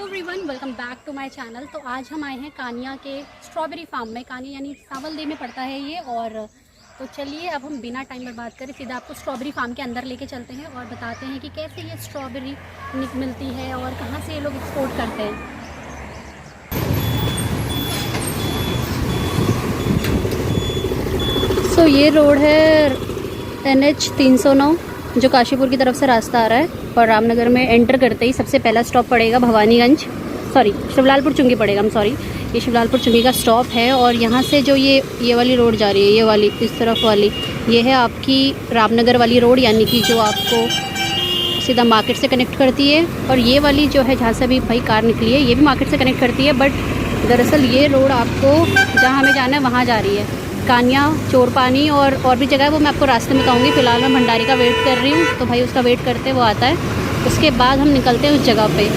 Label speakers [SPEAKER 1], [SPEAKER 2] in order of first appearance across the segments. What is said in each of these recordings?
[SPEAKER 1] Everyone, welcome back to my channel. तो आज हम आए हैं कानिया के स्ट्रॉबेरी फार्म में। कानिया यानी सावलदेव में पड़ता है ये। और तो चलिए अब हम बिना टाइम बर्बाद करें सीधा आपको स्ट्रॉबेरी फार्म के अंदर लेके चलते हैं और बताते हैं कि कैसे ये स्ट्रॉबेरी मिलती है और कहाँ से ये लोग एक्सपोर्ट करते हैं। सो ये रोड है NH 309 जो काशीपुर की तरफ से रास्ता आ रहा है। और रामनगर में एंटर करते ही सबसे पहला स्टॉप पड़ेगा भवानीगंज, शिवलालपुर चुंगी पड़ेगा। ये शिवलालपुर चुंगी का स्टॉप है। और यहाँ से जो ये वाली रोड जा रही है, ये वाली इस तरफ वाली, ये है आपकी रामनगर वाली रोड, यानी कि जो आपको सीधा मार्केट से कनेक्ट करती है। और ये वाली जो है जहाँ से अभी भाई कार निकली है, ये भी मार्केट से कनेक्ट करती है। बट दरअसल ये रोड आपको जहाँ हमें जाना है वहाँ जा रही है, कानिया, चोरपानी और भी जगह है, वो मैं आपको रास्ते में कहूँगी। फ़िलहाल मैं भंडारी का वेट कर रही हूँ, तो भाई उसका वेट करते वो आता है, उसके बाद हम निकलते हैं उस जगह पे।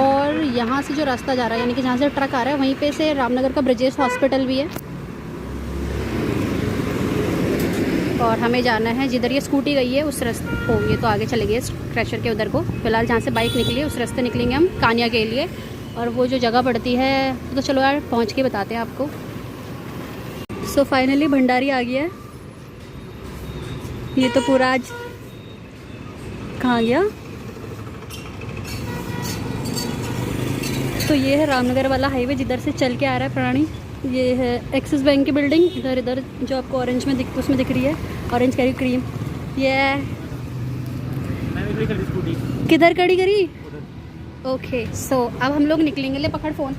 [SPEAKER 1] और यहाँ से जो रास्ता जा रहा है, यानी कि जहाँ से ट्रक आ रहा है, वहीं पे से रामनगर का ब्रजेश हॉस्पिटल भी है। और हमें जाना है जिधर ये स्कूटी गई है उस रास्ते को, ये तो आगे चले गए क्रैशर के उधर को। फिलहाल जहाँ से बाइक निकली है उस रास्ते निकलेंगे हम कानिया के लिए। और वो जो जगह पड़ती है तो चलो यार पहुँच के बताते हैं आपको। सो फाइनली भंडारी आ गया है। ये तो पूरा आज कहाँ गया। तो ये है रामनगर वाला हाईवे जिधर से चल के आ रहा है प्राणी। ये है एक्सिस बैंक की बिल्डिंग, इधर जो आपको ऑरेंज में उसमें दिख रही है, ऑरेंज करी क्रीम। ये किधर खड़ी करी। ओके, सो अब हम लोग निकलेंगे। ले पकड़ फ़ोन।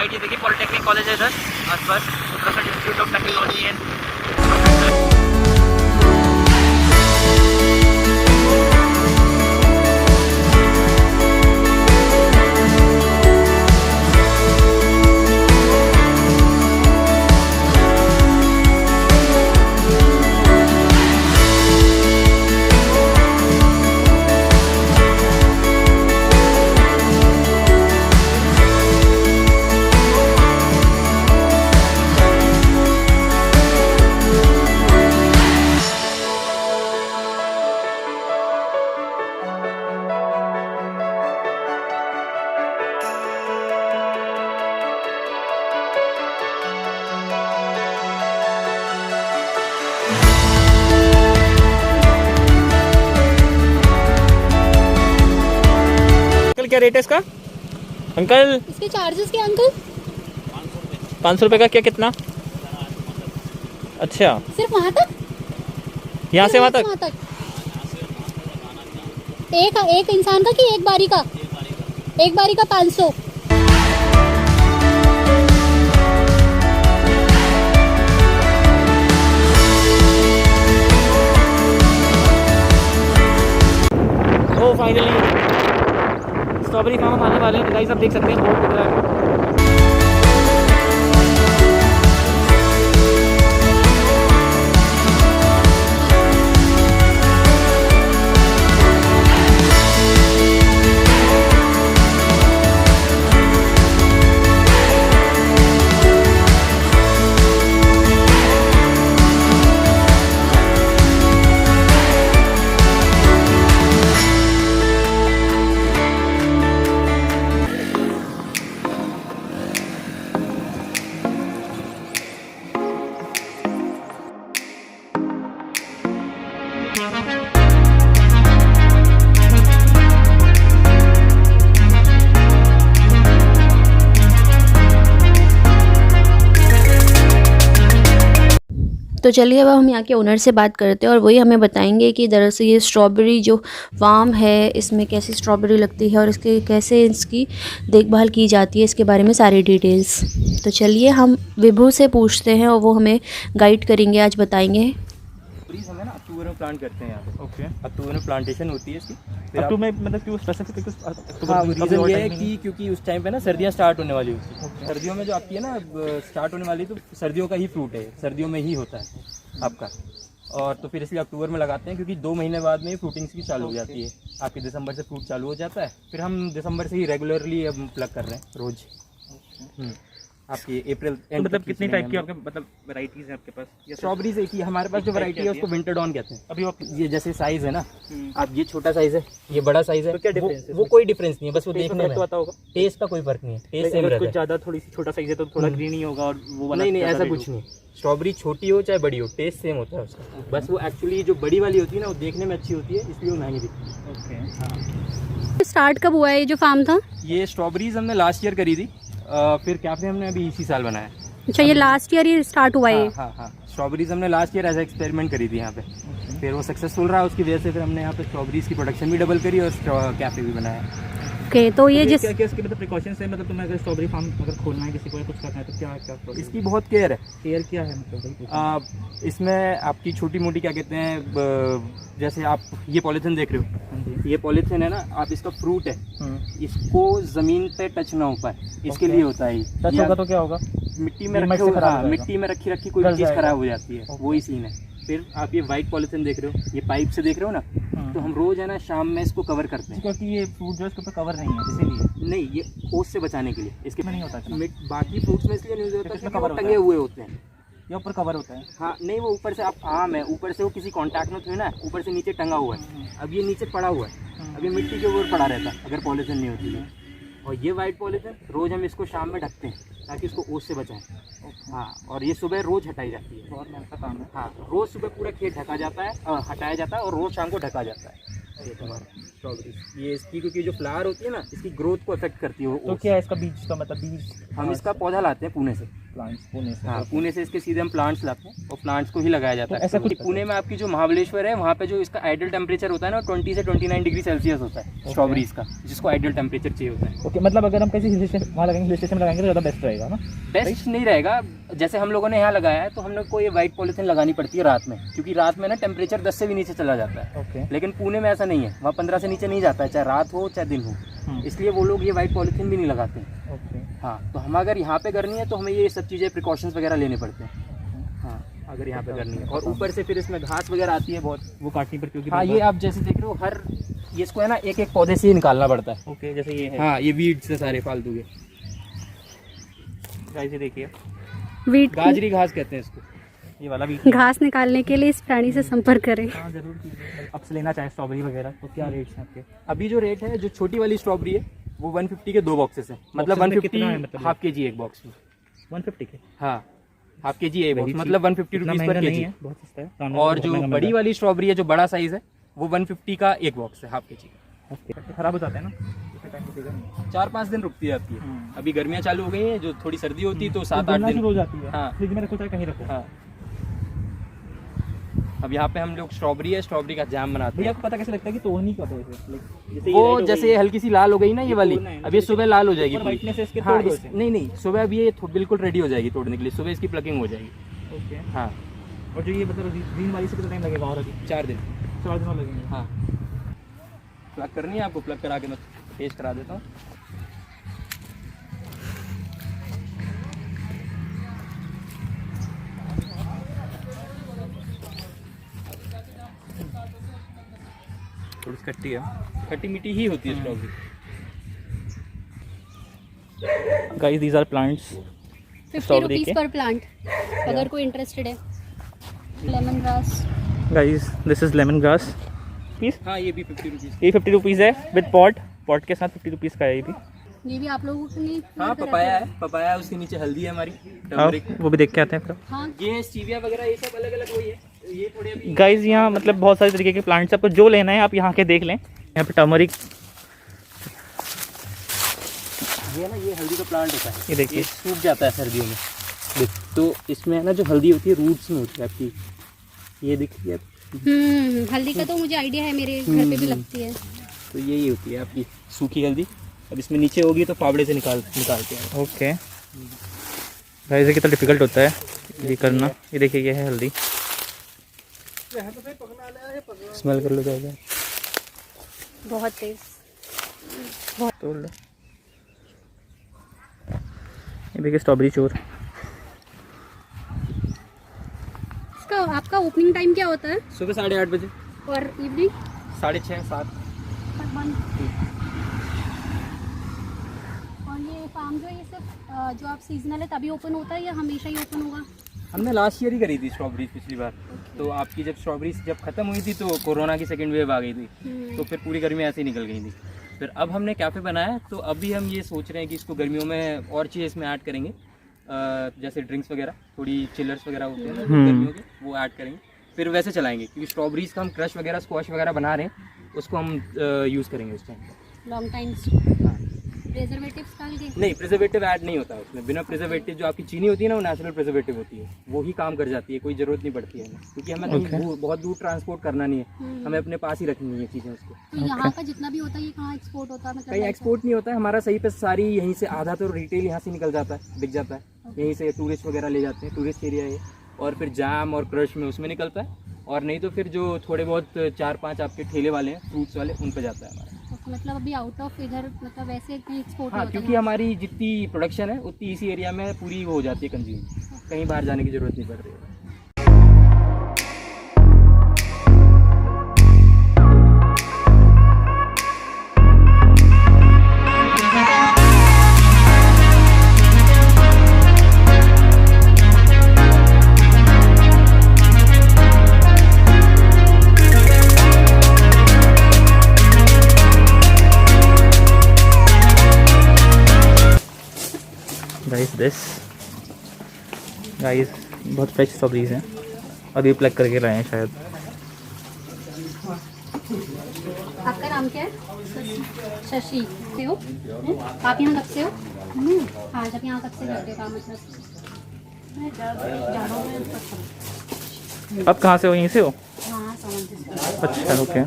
[SPEAKER 2] ये देखिए पॉलिटेक्निक कॉलेज है इधर आसपास, Uttarakhand institute of technology and क्या रेट है इसका अंकल?
[SPEAKER 1] इसके चार्जेस क्या अंकल?
[SPEAKER 2] 500 रुपये का। क्या कितना? अच्छा,
[SPEAKER 1] सिर्फ वहाँ तक?
[SPEAKER 2] यहाँ से वहाँ तक?
[SPEAKER 1] एक इंसान का कि एक बारी का? एक बारी का 500।
[SPEAKER 2] ओ फाइनली स्ट्रॉबेरी फार्म आने वाले हैं गाइस। आप देख सकते हैं बोर्ड दिख रहा है।
[SPEAKER 3] तो चलिए अब हम यहाँ के ओनर से बात करते हैं और वही हमें बताएंगे कि दरअसल ये स्ट्रॉबेरी जो फार्म है इसमें कैसी स्ट्रॉबेरी लगती है और इसके कैसे इसकी देखभाल की जाती है, इसके बारे में सारी डिटेल्स। तो चलिए हम विभू से पूछते हैं और वो हमें गाइड करेंगे, आज बताएंगे।
[SPEAKER 4] स्ट्रॉबेरीज हमें ना अक्टूबर में प्लांट करते हैं यहाँ पे।
[SPEAKER 2] ओके।
[SPEAKER 4] अक्टूबर में प्लांटेशन होती है इसकी।
[SPEAKER 2] अक्टूबर में मतलब क्यों स्पेसिफिक
[SPEAKER 4] हाँ, रीज़न ये है कि क्योंकि उस टाइम पे ना सर्दियाँ स्टार्ट होने वाली होती है। सर्दियों में जो आपकी है ना स्टार्ट होने वाली, तो सर्दियों का ही फ्रूट है, सर्दियों में ही होता है आपका। और तो फिर इसलिए अक्टूबर में लगाते हैं क्योंकि 2 महीने बाद में फ्रूटिंग की चालू हो जाती है। आपके दिसंबर से फ्रूट चालू हो जाता है, फिर हम दिसंबर से ही रेगुलरली अब प्लग कर रहे हैं रोज़। आपकी अप्रैल
[SPEAKER 2] तो मतलब कितनी टाइप की आपके मतलब वैरायटीज है आपके पास?
[SPEAKER 4] स्ट्रॉबेरीज एक ही हमारे पास जो वैरायटी है उसको विंटर डॉन कहते हैं।
[SPEAKER 2] अभी आप
[SPEAKER 4] ये जैसे साइज है ना, आप ये छोटा साइज है, ये बड़ा साइज है,
[SPEAKER 2] तो क्या difference है
[SPEAKER 4] वो कोई डिफरेंस नहीं है, बस वो
[SPEAKER 2] टेस्ट
[SPEAKER 4] देखने में
[SPEAKER 2] पता होगा।
[SPEAKER 4] टेस्ट का कोई फर्क नहीं है, टेस्ट सेम
[SPEAKER 2] अगर
[SPEAKER 4] रहता
[SPEAKER 2] कुछ
[SPEAKER 4] है।
[SPEAKER 2] ज़्यादा थोड़ी सी छोटा साइज है तो थोड़ा ग्रीन ही होगा और वो वाला
[SPEAKER 4] नहीं
[SPEAKER 2] ज़्यादा
[SPEAKER 4] ऐसा
[SPEAKER 2] red
[SPEAKER 4] कुछ
[SPEAKER 2] होगा।
[SPEAKER 4] नहीं, स्ट्रॉबेरी छोटी हो चाहे बड़ी हो टेस्ट सेम होता है उसका। बस वो एक्चुअली जो बड़ी वाली होती है ना वो देखने में अच्छी होती है, इसलिए वो महंगी दिखती है।
[SPEAKER 2] ओके।
[SPEAKER 1] स्टार्ट कब हुआ है ये जो फार्म था?
[SPEAKER 4] ये स्ट्रॉबेरीज हमने लास्ट ईयर करी थी, फिर कैफे हमने अभी इसी साल बनाया।
[SPEAKER 1] अच्छा, ये लास्ट ईयर ये स्टार्ट हुआ है?
[SPEAKER 4] हाँ, स्ट्रॉबेरीज हमने लास्ट ईयर एज एक्सपेरिमेंट करी थी यहाँ पे। फिर वो सक्सेसफुल रहा, उसकी वजह से फिर हमने यहाँ पे स्ट्रॉबेरीज की प्रोडक्शन भी डबल करी और कैफे भी बनाया।
[SPEAKER 1] ओके, तो ये जिस
[SPEAKER 2] क्या क्या इसके मतलब प्रिकॉशंस है, मतलब तुम्हें अगर स्ट्रॉबेरी फार्म अगर खोलना है किसी को या कुछ करना है तो क्या क्या
[SPEAKER 4] इसकी बहुत केयर है।
[SPEAKER 2] केयर क्या है मतलब?
[SPEAKER 4] इसमें आपकी छोटी मोटी क्या कहते हैं, जैसे आप ये पॉलीथिन देख रहे हो, ये पॉलीथिन है ना, आप इसका फ्रूट है, इसको जमीन पे टच ना हो पाए, इसके लिए होता है।
[SPEAKER 2] टच होगा तो क्या होगा?
[SPEAKER 4] मिट्टी में
[SPEAKER 2] मिट्टी से खराब हो जाएगा।
[SPEAKER 4] मिट्टी में रखी रखी कोई भी चीज़ खराब हो जाती है, वही सीन है। फिर आप ये वाइट पॉलीथिन देख रहे हो, ये पाइप से देख रहे हो ना, तो हम रोज है ना शाम में इसको कवर करते हैं
[SPEAKER 2] क्योंकि ये फ्रूट जो है इसके ऊपर कवर नहीं है इसीलिए।
[SPEAKER 4] नहीं, ये ओस से बचाने के लिए इसके
[SPEAKER 2] में नहीं होता क्या?
[SPEAKER 4] बाकी फ्रूट्स में इसलिए नहीं होता
[SPEAKER 2] इसमें
[SPEAKER 4] क्योंकि
[SPEAKER 2] cover
[SPEAKER 4] वो
[SPEAKER 2] होता
[SPEAKER 4] टंगे
[SPEAKER 2] है।
[SPEAKER 4] हुए होते हैं।
[SPEAKER 2] ये ऊपर कवर होता है।
[SPEAKER 4] हाँ, नहीं वो ऊपर से आप आम है, ऊपर से वो किसी कांटेक्ट में थे ना, ऊपर से नीचे टंगा हुआ है। अब ये नीचे पड़ा हुआ है, अब ये मिट्टी के ऊपर पड़ा रहता अगर पॉलीथिन नहीं होती है। और ये वाइट पॉलीथिन रोज हम इसको शाम में ढकते हैं ताकि इसको ओस से बचाएं। हाँ, और ये सुबह रोज हटाई जाती है।
[SPEAKER 2] बहुत मेहनत का काम है।
[SPEAKER 4] हाँ, रोज सुबह पूरा खेत ढका जाता है, हटाया जाता है, और रोज शाम को ढका जाता है। ये तुम्हारा स्ट्रॉबेरी, ये इसकी क्योंकि जो फ्लावर होती है ना, इसकी ग्रोथ को अफेक्ट करती है वो
[SPEAKER 2] तो
[SPEAKER 4] ओस।
[SPEAKER 2] क्या है इसका बीज का मतलब? बीज
[SPEAKER 4] हम इसका पौधा लाते हैं पुणे से।
[SPEAKER 2] प्लांट्स पुणे से?
[SPEAKER 4] हाँ, पुणे से इसके सीधे हम प्लांट्स लाते हैं और प्लांट्स को ही लगाया जाता
[SPEAKER 2] तो
[SPEAKER 4] है।
[SPEAKER 2] ऐसा कुछ
[SPEAKER 4] पुणे में आपकी जो महाबलेश्वर है वहाँ पे जो इसका आइडियल टेम्परेचर होता है ना, 20 से 29 डिग्री सेल्सियस होता है स्ट्रॉबेरीज का, जिसको आइडियल टेम्परेचर चाहिए होता है।
[SPEAKER 2] ओके, मतलब अगर हम किसी हिल स्टेशन वहाँ लगाएंगे, हिल स्टेशन में लगाएंगे तो ज़्यादा बेस्ट रहेगा ना?
[SPEAKER 4] बेस्ट नहीं रहेगा। जैसे हम लोगों ने यहाँ लगाया है तो हम लोग को ये वाइट पॉलीथिन लगानी पड़ती है रात में, क्योंकि रात में ना टेम्परेचर 10 से भी नीचे चला जाता है।
[SPEAKER 2] ओके।
[SPEAKER 4] लेकिन पुणे में ऐसा नहीं है, वहाँ 15 से नीचे नहीं जाता है, चाहे रात हो चाहे दिन हो। इसलिए वो लोग ये वाइट पॉलीथिन भी नहीं लगाते हैं।
[SPEAKER 2] ओके।
[SPEAKER 4] हाँ, तो हम अगर यहाँ पे करनी है तो हमें ये सब चीज़ें प्रिकॉशंस वगैरह लेने पड़ते हैं। हाँ, अगर यहाँ पे करनी है। और ऊपर से फिर इसमें घास वगैरह आती है बहुत,
[SPEAKER 2] वो काटनी पड़ती होगी?
[SPEAKER 4] हाँ, ये आप जैसे देख रहे हो, हर ये इसको है ना एक एक पौधे से ही निकालना पड़ता है।
[SPEAKER 2] ओके, जैसे ये है।
[SPEAKER 4] हाँ, ये वीड्स है सारे फालतू के,
[SPEAKER 2] गाइस ये देखिए,
[SPEAKER 1] वीट
[SPEAKER 4] गाजरी घास कहते हैं इसको।
[SPEAKER 2] ये वाला भी।
[SPEAKER 1] घास निकालने के लिए इस प्राणी से संपर्क करें।
[SPEAKER 2] हाँ जरूर कीजिए। अब से लेना चाहे स्ट्रॉबेरी वगैरह तो क्या रेट्स हैं आपके?
[SPEAKER 4] अभी जो रेट है, जो छोटी वाली स्ट्रॉबेरी है वो 150 के 2 बॉक्सेस है, मतलब
[SPEAKER 2] में कितना है
[SPEAKER 4] 150
[SPEAKER 2] मतलब?
[SPEAKER 4] हाफ के जी एक बॉक्स में।
[SPEAKER 2] 150 के?
[SPEAKER 4] हाँ, हाफ के जी एक बॉक्स,
[SPEAKER 2] Very
[SPEAKER 4] मतलब 150
[SPEAKER 2] इतना
[SPEAKER 4] रुपीज़ पर
[SPEAKER 2] महंगा
[SPEAKER 4] के
[SPEAKER 2] नहीं
[SPEAKER 4] जी।
[SPEAKER 2] है, बहुत सस्ता है। सामने
[SPEAKER 4] और
[SPEAKER 2] बहुत
[SPEAKER 4] जो
[SPEAKER 2] महंगा
[SPEAKER 4] बड़ी
[SPEAKER 2] मिल
[SPEAKER 4] वाली स्ट्रॉबेरी है, जो बड़ा साइज है, वो 150 का एक बॉक्स है, हाफ के जी।
[SPEAKER 2] रहा है। ओके, खराब हो जाता है ना? इतना टाइम लगेगा नहीं।
[SPEAKER 4] 4-5 दिन रुकती जाती है। अभी गर्मियाँ चालू हो गई हैं, जो थोड़ी सर्दी होती है तो 7-8
[SPEAKER 2] गलना
[SPEAKER 4] दिन।
[SPEAKER 2] शुरू हो जाती है।
[SPEAKER 4] हाँ।
[SPEAKER 2] फ्रिज में रखो चाहे कहीं रखो।
[SPEAKER 4] हाँ, अब यहाँ पे हम लोग स्ट्रॉबेरी का जैम बनाते
[SPEAKER 2] भैया
[SPEAKER 4] हैं।
[SPEAKER 2] आपको पता कैसे लगता है कि तोड़नी कब है इसे? जैसे ये
[SPEAKER 4] वो
[SPEAKER 2] red हो
[SPEAKER 4] जैसे
[SPEAKER 2] गई,
[SPEAKER 4] ये हल्की सी लाल हो गई ना ये वाली,
[SPEAKER 2] तोड़ना है ना,
[SPEAKER 4] अब ये सुबह लाल हो जाएगी
[SPEAKER 2] ऊपर
[SPEAKER 4] पूरी।
[SPEAKER 2] whiteness है इसके,
[SPEAKER 4] हाँ,
[SPEAKER 2] तोड़ दो इसे।
[SPEAKER 4] नहीं, सुबह अब ये बिल्कुल रेडी हो जाएगी तोड़ने के लिए, सुबह इसकी प्लकिंग हो जाएगी।
[SPEAKER 2] ओके।
[SPEAKER 4] हाँ,
[SPEAKER 2] और जो ये मतलब ग्रीन वाली से कितना टाइम लगेगा और अभी?
[SPEAKER 4] 4 दिन।
[SPEAKER 2] 4 दिन और लगेंगे।
[SPEAKER 4] हाँ, प्लग करनी है आपको, प्लग करा के मैं टेस्ट करा देता हूँ।
[SPEAKER 2] थोड़ी सी खट्टी है।
[SPEAKER 4] खट्टी मीठी ही होती है strawberry.
[SPEAKER 2] Guys these are plants
[SPEAKER 1] 50
[SPEAKER 2] strawberry
[SPEAKER 1] rupees
[SPEAKER 2] के।
[SPEAKER 1] पर प्लांट, अगर कोई इंटरेस्टेड है। Lemon grass,
[SPEAKER 2] guys this is lemon grass piece.
[SPEAKER 4] हाँ, ये भी 50 रुपीज़।
[SPEAKER 2] ये 50 रुपीज़ है विद पॉट के साथ 50 रुपीज़ का है ये भी।
[SPEAKER 1] ये भी आप लोगों के लिए।
[SPEAKER 4] हाँ, पपाया है, पपाया है, उसके नीचे हल्दी है हमारी,
[SPEAKER 2] आओ
[SPEAKER 4] टर्मरिक।
[SPEAKER 2] वो भी देख के आते हैं फिर।
[SPEAKER 1] हाँ,
[SPEAKER 4] ये स्टीविया वगैरह ये सब अलग अलग वही है, ये थोड़े अभी।
[SPEAKER 2] गाइस यहाँ मतलब बहुत सारे तरीके के प्लांट्स, आपको जो लेना है आप यहाँ के देख लें। यहाँ पे टर्मरिक,
[SPEAKER 4] ये ना, ये हल्दी का प्लांट होता है,
[SPEAKER 2] ये देखिए।
[SPEAKER 4] सूख जाता है सर्दियों में। देख, तो इसमें है ना जो हल्दी होती है रूट्स में होती है आपकी, ये दिख रही है।
[SPEAKER 1] हल्दी का तो मुझे आइडिया है, मेरे घर पे भी लगती है।
[SPEAKER 4] तो यही होती है आपकी सूखी हल्दी। अब इसमें नीचे होगी तो फावड़े से निकालते हैं।
[SPEAKER 2] ओके गाइस, ये कितना डिफिकल्ट होता है ये करना। ये देखिए, ये है हल्दी।
[SPEAKER 4] स्मेल कर लो जाएगा।
[SPEAKER 1] बहुत तेज।
[SPEAKER 2] तोड़ लो। ये देखिए स्ट्रॉबेरी चोर।
[SPEAKER 1] इसका आपका ओपनिंग टाइम क्या होता है?
[SPEAKER 4] सुबह 8:30 बजे
[SPEAKER 1] और इवनिंग
[SPEAKER 4] 6:30 7।
[SPEAKER 1] और ये फार्म जो है ये सिर्फ जो आप सीजनल है तभी ओपन होता है या हमेशा ही ओपन होगा?
[SPEAKER 4] हमने लास्ट ईयर ही करी थी स्ट्रॉबेरीज पिछली बार। तो आपकी जब स्ट्रॉबेरीज जब खत्म हुई थी तो कोरोना की सेकंड वेव आ गई थी, तो फिर पूरी गर्मी ऐसे ही निकल गई थी। फिर अब हमने कैफ़े बनाया, तो अभी हम ये सोच रहे हैं कि इसको गर्मियों में और चीज़ें इसमें ऐड करेंगे, जैसे ड्रिंक्स वगैरह, थोड़ी चिलर्स वगैरह होते हैं ना गर्मियों के, वो ऐड करेंगे। फिर वैसे चलाएंगे, क्योंकि स्ट्रॉबेरीज का हम क्रश वगैरह स्क्वाश वगैरह बना रहे हैं, उसको हम यूज़ करेंगे उस टाइम।
[SPEAKER 1] लॉन्ग टाइम प्रिजर्वेटिव्स डाल के?
[SPEAKER 4] नहीं, प्रिजर्वेटिव ऐड नहीं होता है उसमें। बिना प्रिजर्वेटिव जो आपकी चीनी होती है ना, वो नेचुरल प्रिजर्वेटिव होती है, वो ही काम कर जाती है, कोई ज़रूरत नहीं पड़ती है हमें, क्योंकि हमें कहीं बहुत दूर ट्रांसपोर्ट करना नहीं है, हमें अपने पास ही रखनी है चीज़ें उसको।
[SPEAKER 1] तो यहाँ का जितना भी होता है ये कहाँ एक्सपोर्ट होता है? मतलब
[SPEAKER 4] कहीं एक्सपोर्ट नहीं होता है हमारा, सही पे सारी यहीं से, आधा तो रिटेल यहाँ से निकल जाता है, बिक जाता है, यहीं से टूरिस्ट वगैरह ले जाते हैं, टूरिस्ट एरिया है। और फिर जाम और क्रश में उसमें निकलता है, और नहीं तो फिर जो थोड़े बहुत 4-5 आपके ठेले वाले हैं फ्रूट्स वाले, उन पे जाता है हमारा।
[SPEAKER 1] तो मतलब अभी आउट ऑफ इधर मतलब वैसे कहीं एक्सपोर्ट
[SPEAKER 4] हाँ, क्योंकि हमारी जितनी प्रोडक्शन है उतनी इसी एरिया में पूरी वो हो जाती है कंज्यूम, कहीं बाहर जाने की ज़रूरत नहीं पड़ रही है।
[SPEAKER 2] गाइस बहुत फ्रेश स्ट्रॉबेरीज हैं, अभी प्लग करके लाए हैं शायद।
[SPEAKER 1] आपका नाम क्या है? शशि से हो? आप यहाँ कब से हो? हाँ, जब यहाँ कब से करते हो काम? मतलब
[SPEAKER 2] आप कहाँ से हो? यहीं से हो?
[SPEAKER 1] हाँ, सामान से।
[SPEAKER 2] अच्छा, ओके।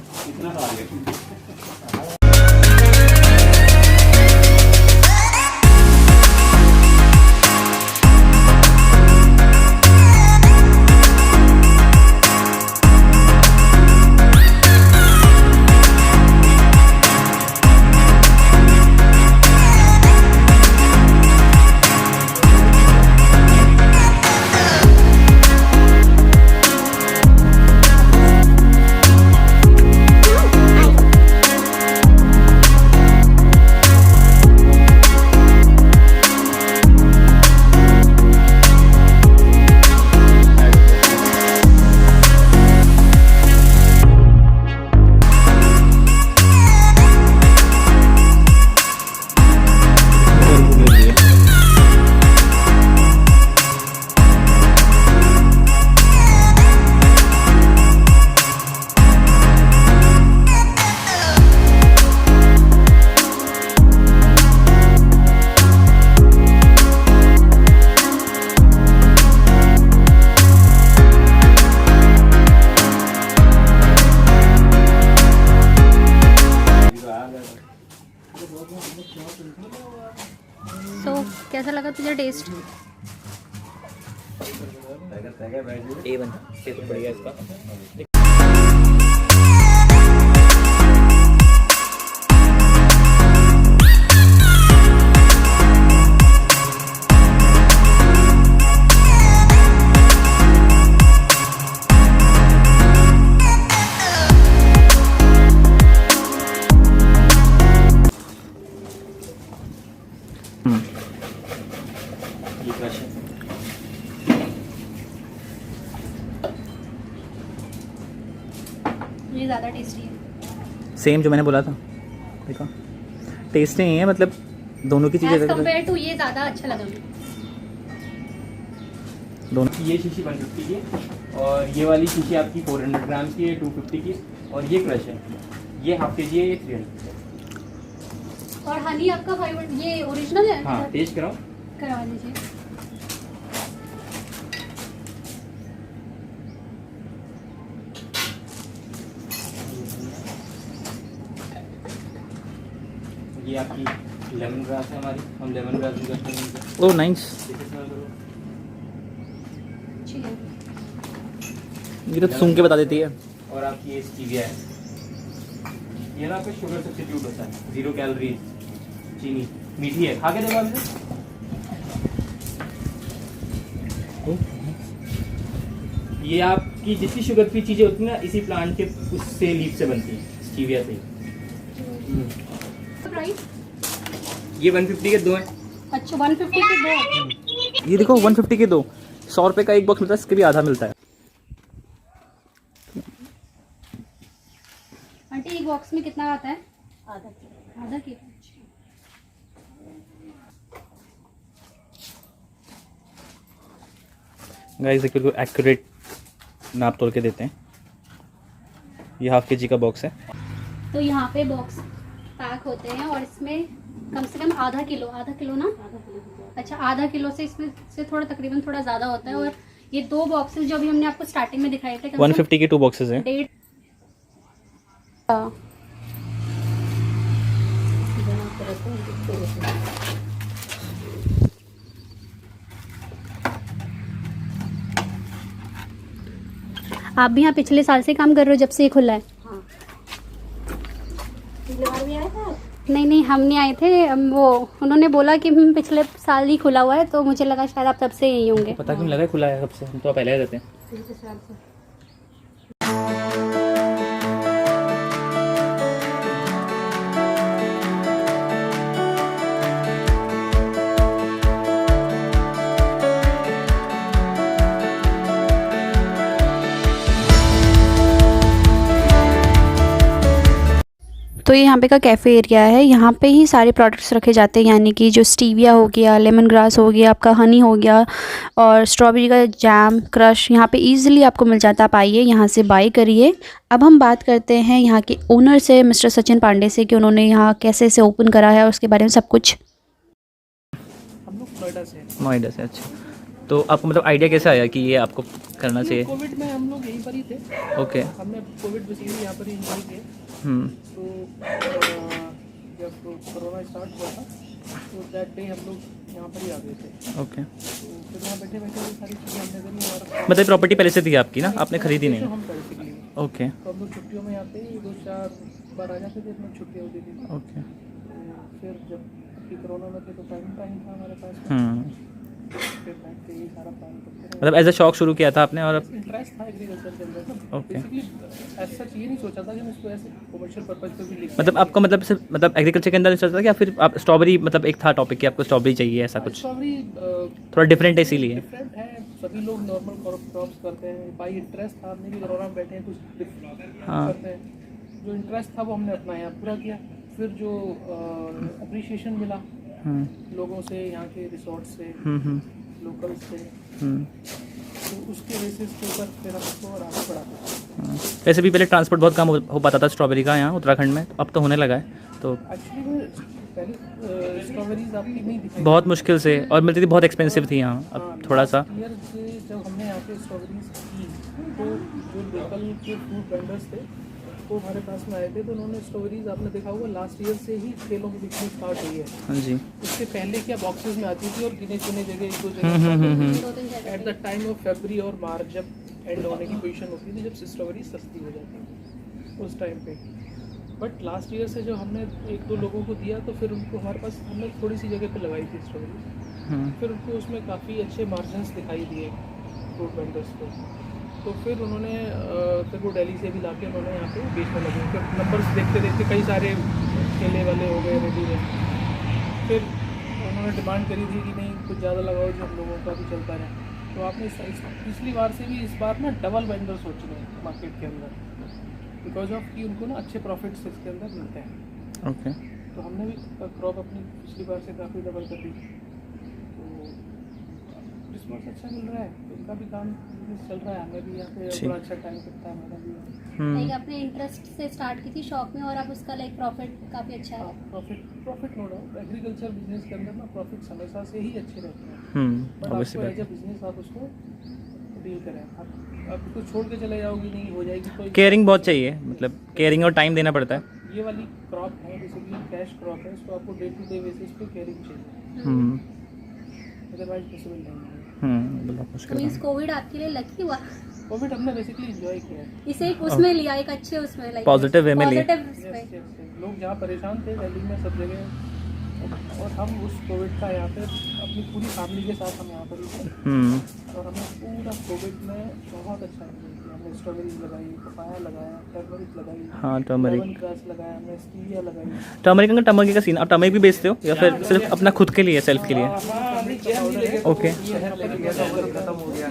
[SPEAKER 1] तो कैसा लगा तुझे टेस्ट?
[SPEAKER 4] A1 टेस्ट बढ़िया इसका। ये क्रश है।
[SPEAKER 1] ये ज़्यादा टेस्टी है।
[SPEAKER 2] सेम जो मैंने बोला था, देखो टेस्ट नहीं है, मतलब दोनों की चीज़ें
[SPEAKER 1] कंपेयर टू ये ज़्यादा अच्छा लगा मुझे।
[SPEAKER 2] दोनों।
[SPEAKER 4] ये शीशी 150 की और ये वाली शीशी आपकी 400 ग्राम की है, 250 की, और ये क्रश है, ये हाफ के जी है, ये 300।
[SPEAKER 1] और हनी आपका 500 ये ओरिजिनल है?
[SPEAKER 4] हाँ, टेस्ट कराओ।
[SPEAKER 1] करवा लीजिए।
[SPEAKER 4] ये आपकी लेमन ग्रास है हमारी, हम लेमन ग्रास भी करते हैं इनसे।
[SPEAKER 2] ओह नाइस, ये तो सूंघ के बता देती है।
[SPEAKER 4] और आपकी ये स्टीविया है, ये ना आपका शुगर सब्स्टिट्यूट होता है, 0 कैलोरीज, चीनी मीठी है, खा के देखो आप इसे। ये आपकी जितनी शुगर फ्री चीज़ें होती हैं ना, इसी प्लांट के उससे लीफ से बनती हैं, स्टीविया से।
[SPEAKER 1] प्राइस
[SPEAKER 4] ये 150 के 2 हैं।
[SPEAKER 1] अच्छा 150 के 2।
[SPEAKER 2] ये देखो 150 के 2, 100 रुपये का एक बॉक्स मिलता है, इसके भी आधा मिलता है।
[SPEAKER 1] आंटी एक बॉक्स में कितना आता है? आधा किलो।
[SPEAKER 2] गाइस देखिए को एक्यूरेट नाप तोल के देते हैं। ये हाफ kg का बॉक्स है।
[SPEAKER 1] तो यहाँ पे बॉक्स पैक होते हैं और इसमें कम से कम आधा किलो ना, अच्छा आधा किलो से इसमें से थोड़ा तकरीबन थोड़ा ज़्यादा होता है। और ये 2 बॉक्सेस जो अभी हमने आपको स्टार्टिंग में दिखाए थे
[SPEAKER 2] 150 के 2 बॉक्सेस हैं।
[SPEAKER 1] 1.5। आप भी यहाँ पिछले साल से काम कर रहे हो जब से ये खुला है?
[SPEAKER 5] हाँ। पिछले बार भी आए थे आप?
[SPEAKER 1] नहीं हम नहीं आए थे, वो उन्होंने बोला कि पिछले साल ही खुला हुआ है, तो मुझे लगा शायद आप तब से यही होंगे।
[SPEAKER 2] पता क्यों लगा खुला है सबसे, हम तो पहले आ जाते हैं।
[SPEAKER 5] पिछले साल से।
[SPEAKER 1] तो ये यहाँ पे का कैफ़े एरिया है, यहाँ पे ही सारे प्रोडक्ट्स रखे जाते हैं, यानी कि जो स्टीविया हो गया, लेमन ग्रास हो गया, आपका हनी हो गया और स्ट्रॉबेरी का जैम, क्रश यहाँ पे इजीली आपको मिल जाता है। आप आइए यहाँ से बाय करिए। अब हम बात करते हैं यहाँ के ओनर से, मिस्टर सचिन पांडे से, कि उन्होंने यहाँ कैसे से ओपन करा है और उसके बारे में सब कुछ।
[SPEAKER 6] हम लोग
[SPEAKER 2] नोएडा से। अच्छा, तो आपको मतलब आइडिया कैसे आया कि ये आपको करना चाहिए?
[SPEAKER 6] कोविड में हम लोग यहीं पर ही थे।
[SPEAKER 2] ओके।
[SPEAKER 6] हमने कोविड बेसिकली यहाँ पर ही एंजॉय किए। तो जब कोरोना स्टार्ट हुआ था तो दैट डे हम लोग यहाँ पर ही आ गए थे।
[SPEAKER 2] ओके,
[SPEAKER 6] तो फिर यहाँ बैठे बैठे ये सारी चीज़ें हमने करी। हमारा
[SPEAKER 2] मतलब प्रॉपर्टी पहले से थी आपकी ना, आपने खरीदी नहीं?
[SPEAKER 6] हम बेसिकली
[SPEAKER 2] ओके
[SPEAKER 6] तो हम लोग छुट्टियों में आते ही 2-4 बार आ जाते थे, अपनी छुट्टियाँ होती थी।
[SPEAKER 2] ओके।
[SPEAKER 6] तो फिर जब अभी कोरोना में थे तो टाइम था हमारे पास, फिर बैठ के ये सारा प्लान करते रहे।
[SPEAKER 2] मतलब एज अ शौक शुरू किया था आपने और अब
[SPEAKER 6] इंटरेस्ट था एग्रीकल्चर के अंदर ना।
[SPEAKER 2] ओके।
[SPEAKER 6] बेसिकली एज सच ये नहीं सोचा था कि मैं इसको ऐसे कमर्शियल पर्पज पे भी लिख
[SPEAKER 2] मतलब आपका मतलब सिर्फ मतलब एग्रीकल्चर के अंदर नहीं चलता था, या फिर आप स्ट्रॉबेरी मतलब एक था टॉपिक कि आपको स्ट्रॉबेरी चाहिए ऐसा कुछ?
[SPEAKER 6] स्ट्रॉबेरी
[SPEAKER 2] थोड़ा डिफरेंट है इसीलिए।
[SPEAKER 6] डिफरेंट है, सभी लोग नॉर्मल क्रॉप्स करते हैं। बाई इंटरेस्ट था, हमने भी कोरोना में बैठे हैं कुछ
[SPEAKER 2] हाँ।
[SPEAKER 6] करते हैं। जो इंटरेस्ट था वो हमने अपना यहाँ पूरा किया। फिर जो अप्रिशिएशन मिला लोगों से, यहाँ के रिसोर्ट से, लोकल से, तो उसके बेसिस के ऊपर फिर हम उसको और आगे बढ़ाते हैं।
[SPEAKER 2] वैसे भी पहले ट्रांसपोर्ट बहुत कम हो पाता था स्ट्रॉबेरी का यहाँ उत्तराखंड में, अब तो होने लगा है। तो
[SPEAKER 6] एक्चुअली में पहले स्ट्रॉबेरीज आपकी नहीं दिखाई
[SPEAKER 2] बहुत मुश्किल से और मिलती थी, बहुत एक्सपेंसिव थी यहाँ। अब थोड़ा सा
[SPEAKER 6] ईयर से जब हमने यहाँ पे स्ट्रॉबेरीज की तो जो लोकल के फ्रूट वेंडर्स थे वो हमारे पास में आए थे। तो उन्होंने स्ट्रॉबेरीज, आपने देखा होगा लास्ट ईयर से ही ठेलों की बिकनी स्टार्ट हुई है।
[SPEAKER 2] हाँ जी।
[SPEAKER 6] उससे पहले क्या बॉक्सेस में आती थी और गिने चुने जगह 1-2 जगह at the time of February और मार्च जब एंड होने की पोजीशन होती थी, जब स्ट्रॉबेरी सस्ती हो जाती थी उस टाइम पे। बट लास्ट ईयर से जो हमने 1-2 लोगों को दिया तो फिर उनको हमारे पास हमने थोड़ी सी जगह पे लगाई थी स्ट्रॉबेरी, फिर उनको उसमें काफ़ी अच्छे मार्जिन्स दिखाई दिए फ्रूट वेंडर्स को। तो फिर उन्होंने फिर वो दिल्ली से भी ला के उन्होंने यहाँ पे बेचने लगे। फिर नंबर्स देखते देखते कई सारे केले वाले हो गए रेडी में। फिर उन्होंने डिमांड करी थी कि नहीं कुछ ज़्यादा लगाओ जो हम लोगों का भी चलता रहे। तो आपने पिछली बार से भी इस बार ना डबल वेंडर सोच रहे हैं मार्केट के अंदर, बिकॉज ऑफ कि उनको ना अच्छे प्रॉफिट्स इसके अंदर मिलते हैं।
[SPEAKER 2] ओके।
[SPEAKER 6] तो हमने भी क्रॉप अपनी पिछली बार से काफ़ी डबल कर दी। तो रिस्पॉन्स अच्छा मिल रहा है, तो उनका भी काम चल रहा है। हमें भी यहाँ पे बड़ा अच्छा टाइम करता है हमारा भी।
[SPEAKER 1] लाइक आपने इंटरेस्ट से स्टार्ट की थी शॉप में और अब उसका लाइक प्रॉफिट काफ़ी अच्छा है।
[SPEAKER 6] Profit no doubt, agriculture business के अंदर ना प्रॉफिट्स हमेशा से ही अच्छे रहते हैं। बट आपको एज अ बिजनेस आप उसको डील करें। आप उसको छोड़ के चले जाओगी नहीं हो जाएगी। कोई
[SPEAKER 2] केयरिंग बहुत चाहिए, मतलब केयरिंग और टाइम देना पड़ता है।
[SPEAKER 6] ये वाली क्रॉप है बेसिकली कैश क्रॉप है, इसको आपको डे टू डे बेसिस पे केयरिंग चाहिए, अदरवाइज पॉसिबल नहीं है।
[SPEAKER 2] मुश्किल
[SPEAKER 1] मींस कोविड आपके लिए लकी हुआ,
[SPEAKER 6] कोविड हमने बेसिकली एंजॉय किया है।
[SPEAKER 1] इसे एक उसमें लिया, एक अच्छे उसमें लाइक
[SPEAKER 2] पॉजिटिव वे में लिए।
[SPEAKER 1] Positive
[SPEAKER 6] Yes, yes, yes. लोग जहाँ परेशान थे दिल्ली में सब जगह, और हम उस कोविड का यहाँ पे अपनी पूरी फैमिली के साथ हम यहाँ पर ही थे, और हमें पूरा कोविड में बहुत अच्छा एंजॉय किया। हमने स्ट्रॉबेरीज लगाई, पपाया लगाया, टर्मरिक लगाई,
[SPEAKER 2] हाँ टर्मरिक,
[SPEAKER 6] लेमन ग्रास लगाया, हमने स्टीविया लगाई।
[SPEAKER 2] टर्मरिक का सीन, आप टर्मरिक भी बेचते हो या फिर सिर्फ अपना खुद के लिए, सेल्फ के लिए? ओके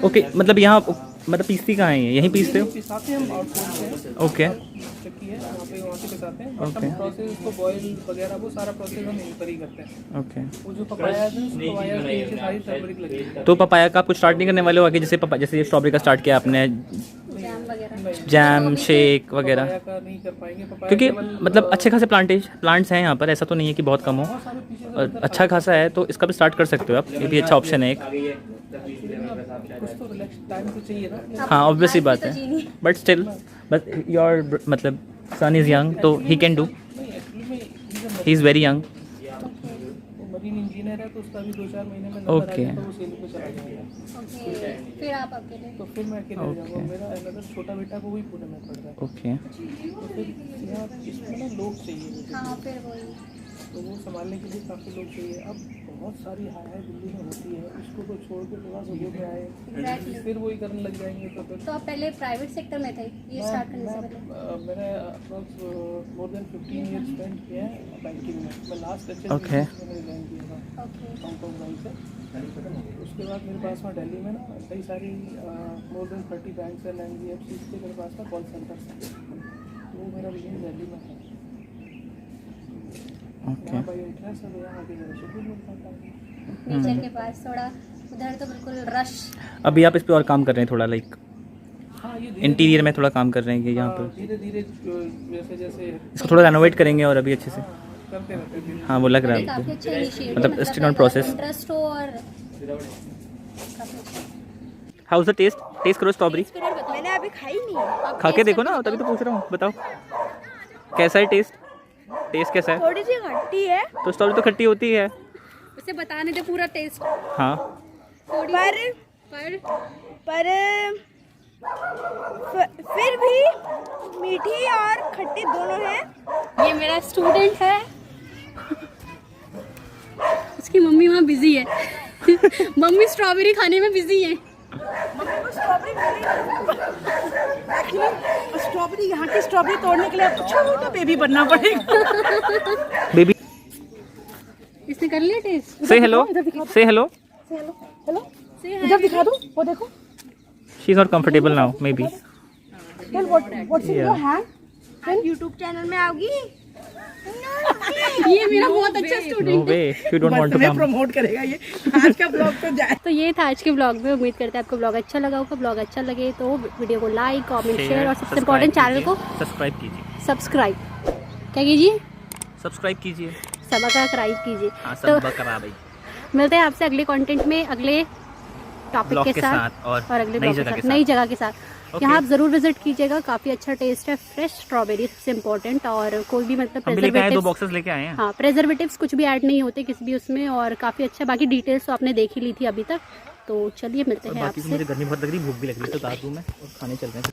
[SPEAKER 2] ओके, मतलब यहाँ मतलब पीसती कहाँ है ये, यहीं पीसते हो?
[SPEAKER 6] पिसाते हम आउटसोर्स से,
[SPEAKER 2] ओके
[SPEAKER 6] चक्की है वहाँ पे पिसाते हैं, बट हम प्रोसेस उसको बॉयल वगैरह वो सारा प्रोसेस हम यहीं पर ही करते हैं।
[SPEAKER 2] ओके।
[SPEAKER 6] वो जो पपाया है उस पपाया के नीचे सारी टर्मरिक लगी है।
[SPEAKER 2] तो पपाया का आप कुछ स्टार्ट नहीं करने वाले हो आगे, जैसे स्ट्रॉबेरी का स्टार्ट किया आपने,
[SPEAKER 1] जैम वगैरह?
[SPEAKER 2] जैम शेक वगैरह?
[SPEAKER 6] पपाया का नहीं कर पाएंगे, पपाया
[SPEAKER 2] क्योंकि
[SPEAKER 6] केवल,
[SPEAKER 2] मतलब अच्छे खासे प्लांट्स हैं यहाँ पर, ऐसा तो नहीं है कि बहुत कम हो,
[SPEAKER 6] बहुत सारे पीछे से
[SPEAKER 2] और अच्छा खासा है, तो इसका भी स्टार्ट कर सकते हो आप, ये भी अच्छा ऑप्शन है एक।
[SPEAKER 6] कुछ तो रिलैक्स टाइम तो चाहिए ना।
[SPEAKER 2] हाँ ऑब्वियसली बात है, बट स्टिल बट योर मतलब सन इज़ यंग तो ही कैन डू,
[SPEAKER 6] नहीं एक्चुअली में
[SPEAKER 2] ही इज़ वेरी यंग।
[SPEAKER 6] वो मरीन इंजीनियर है, तो उसका भी 2-4 महीने में
[SPEAKER 2] Okay.
[SPEAKER 6] तो वो सेल पे चला जाएगा।
[SPEAKER 1] ओके, फिर आप अकेले?
[SPEAKER 6] तो फिर मैं अकेले जाऊँगा, मेरा अनदर छोटा बेटा को वही पुणे में पड़ रहा है,
[SPEAKER 2] ओके
[SPEAKER 6] तो फिर यहाँ इसमें ना लोग चाहिए,
[SPEAKER 1] हाँ फिर वही,
[SPEAKER 6] तो वो संभालने के लिए काफ़ी लोग चाहिए। अब बहुत सारी हाई दिल्ली में होती है, उसको तो छोड़ के थोड़ा सा दूर में आए,
[SPEAKER 1] Exactly.
[SPEAKER 6] फिर वही करने लग जाएंगे। तो फिर
[SPEAKER 1] तो आप पहले प्राइवेट सेक्टर में थे ये स्टार्ट करने से पहले?
[SPEAKER 6] मैंने approx more than 15 year spend किया है बैंकिंग में। मैं लास्ट अच्छे
[SPEAKER 2] Okay.
[SPEAKER 6] मैंने रिजाइन किया था
[SPEAKER 1] ओके,
[SPEAKER 6] हांगकॉन्ग बैंक से। उसके बाद मेरे पास वहाँ दिल्ली में ना कई सारी more than 30 banks and NBFC के मेरे पास ना कॉल सेंटर्स हैं, तो वो मेरा बिजनेस दिल्ली में है।
[SPEAKER 2] ओके
[SPEAKER 6] भाई इंटरेस्ट है, यहाँ आगे मेरा शेड्यूल मिल पाता है।
[SPEAKER 1] नेचर के पास थोड़ा, उधर तो बिल्कुल रश।
[SPEAKER 2] अभी आप इस पे और काम कर रहे हैं थोड़ा, लाइक
[SPEAKER 6] हाँ ये
[SPEAKER 2] इंटीरियर में थोड़ा काम कर रहे हैं कि यहाँ पर
[SPEAKER 6] धीरे धीरे जैसे जैसे
[SPEAKER 2] इसको थोड़ा रेनोवेट करेंगे और अभी अच्छे से,
[SPEAKER 6] करते रहते हैं।
[SPEAKER 2] हाँ वो लग रहा है
[SPEAKER 1] काफी
[SPEAKER 2] मुझे।
[SPEAKER 1] अच्छा इनिशिएटिव,
[SPEAKER 2] मतलब still on process.
[SPEAKER 1] इंटरेस्ट हो और काफी अच्छा।
[SPEAKER 2] हाउस द टेस्ट, टेस्ट करो स्ट्रॉबेरी,
[SPEAKER 5] मैंने अभी खाई नहीं,
[SPEAKER 2] खा के देखो ना, तभी तो पूछ रहा हूँ, बताओ कैसा है टेस्ट, टेस्ट कैसा है?
[SPEAKER 5] थोड़ी सी खट्टी है,
[SPEAKER 2] तो स्ट्रॉबेरी तो खट्टी होती है।
[SPEAKER 1] उसे बताने दे पूरा टेस्ट।
[SPEAKER 2] हाँ
[SPEAKER 1] थोड़ी
[SPEAKER 5] पर फिर भी मीठी और खट्टी दोनों है।
[SPEAKER 1] ये मेरा स्टूडेंट है, उसकी मम्मी वहाँ बिजी है मम्मी स्ट्रॉबेरी खाने में बिजी है।
[SPEAKER 5] स्ट्रॉबेरी यहाँ की स्ट्रॉबेरी तोड़ने के लिए आपको छोटा बेबी बनना पड़ेगा।
[SPEAKER 2] बेबी
[SPEAKER 1] इसने कर लिया टेस्ट?
[SPEAKER 2] से हेलो, से हेलो,
[SPEAKER 5] हेलो इधर दिखा दो, वो देखो।
[SPEAKER 2] She is not comfortable now may be.
[SPEAKER 5] What's in your hand? YouTube channel में आओगी?
[SPEAKER 1] ये मेरा बहुत अच्छा
[SPEAKER 2] no
[SPEAKER 1] student
[SPEAKER 2] way, she don't want to come.
[SPEAKER 5] Promote करेगा ये आज का ब्लॉग तो जाए।
[SPEAKER 1] तो ये था आज के ब्लॉग में। उम्मीद करते हैं आपको ब्लॉग अच्छा लगा होगा। ब्लॉग अच्छा लगे तो वीडियो को लाइक, कमेंट, शेयर और सबसे इम्पोर्टेंट चैनल को
[SPEAKER 2] सब्सक्राइब कीजिए।
[SPEAKER 1] सब्सक्राइब क्या कीजिए?
[SPEAKER 2] सब्सक्राइब कीजिए,
[SPEAKER 1] सब्सक्राइब कीजिए।
[SPEAKER 2] हाँ
[SPEAKER 1] तो
[SPEAKER 2] सब करा भाई।
[SPEAKER 1] मिलते हैं आपसे अगले कंटेंट में, अगले टॉपिक
[SPEAKER 2] ब्लॉग
[SPEAKER 1] के
[SPEAKER 2] के
[SPEAKER 1] साथ
[SPEAKER 2] साथ और
[SPEAKER 1] अगले
[SPEAKER 2] नई
[SPEAKER 1] ब्लॉग के
[SPEAKER 2] जगह के
[SPEAKER 1] साथ, नई
[SPEAKER 2] साथ।
[SPEAKER 1] जगह के साथ।
[SPEAKER 2] Okay.
[SPEAKER 1] यहाँ आप जरूर विजिट कीजिएगा, काफी अच्छा टेस्ट है, फ्रेश स्ट्रॉबेरी सबसे इम्पोर्टेंट, और कोई भी मतलब
[SPEAKER 2] हम भी लेके आए, 2
[SPEAKER 1] प्रेजर्वेटिव्स,
[SPEAKER 2] बॉक्सेस लेके आए हैं।
[SPEAKER 1] हाँ प्रेजर्वेटिव्स कुछ भी ऐड नहीं होते किसी भी उसमें, और काफी अच्छा। बाकी डिटेल्स तो आपने देख ही ली थी अभी तक। तो चलिए मिलते
[SPEAKER 2] और
[SPEAKER 1] हैं
[SPEAKER 2] बाकी तो
[SPEAKER 1] आपसे।
[SPEAKER 2] मुझे गर्मी बहुत लग रही, भूख भी लग रही, तो दादू में और खाने चल रहे हैं।